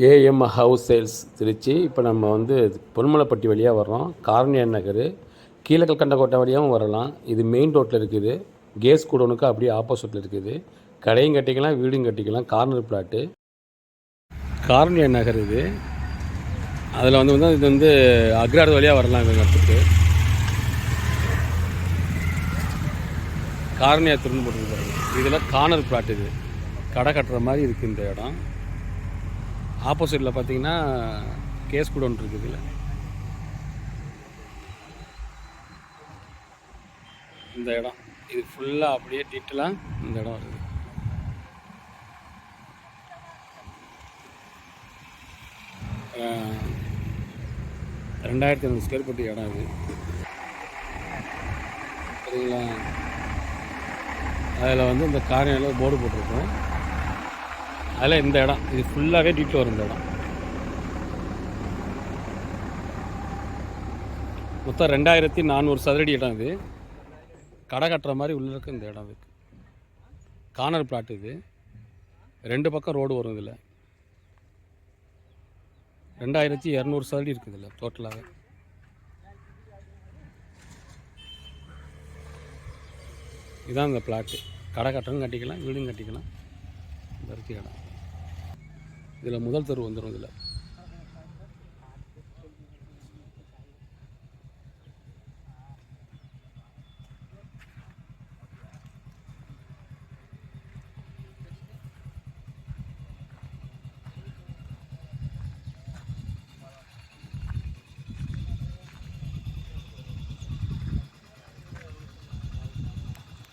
AM house sales Trichy. இப்போ நம்ம வந்து பொன்மலைப்பட்டி வழியாக வர்றோம். காரணியார் நகர், கீழக்கல்கண்டக்கோட்டை வழியாகவும் வரலாம். இது மெயின் ரோட்டில் இருக்குது. கேஸ் குடோனுக்கு அப்படியே ஆப்போசிட்டில் இருக்குது. கடையும் கட்டிக்கலாம், வீடும் கட்டிக்கலாம். கார்னர் பிளாட்டு காரணியார் நகர் இது. அதில் வந்து இது வந்து அக்ரார் வழியாக வரலாம். இந்த இடத்துக்கு காரணியார் திரும்ப போட்டுருக்காங்க. இதில் கார்னர் பிளாட், இது கடை கட்டுற மாதிரி இருக்குது இந்த இடம். ஆப்போசிட்டில் பார்த்தீங்கன்னா கேஸ் கூட ஒன்று இருக்குதுல்ல, இந்த இடம். இது ஃபுல்லாக அப்படியே டீட்டெயிலாக இந்த இடம் வருது. $2500 ஸ்கொயர் ஃபீட் இடம் இது, சரிங்களா? அதில் வந்து இந்த காரியால போர்டு போட்டிருக்கோம். அதில் இந்த இடம் இது ஃபுல்லாகவே டீட்டெயில் வரும். இந்த இடம் மொத்தம் 2400 சதுரடி இடம். இது கடை கட்டுற மாதிரி உள்ள இருக்கு. இந்த இடம் இதுக்கு கார்னர் பிளாட். இது 2 பக்கம் ரோடு வரும். இதில் 2200 சதுரடி இருக்குது. இதில் டோட்டலாக இதுதான் இந்த பிளாட்டு. கடை கட்டணும் கட்டிக்கலாம், வீடும் கட்டிக்கலாம். இந்த இருக்கு இடம். இதில் முதல் தெரு வந்துடும். இதில்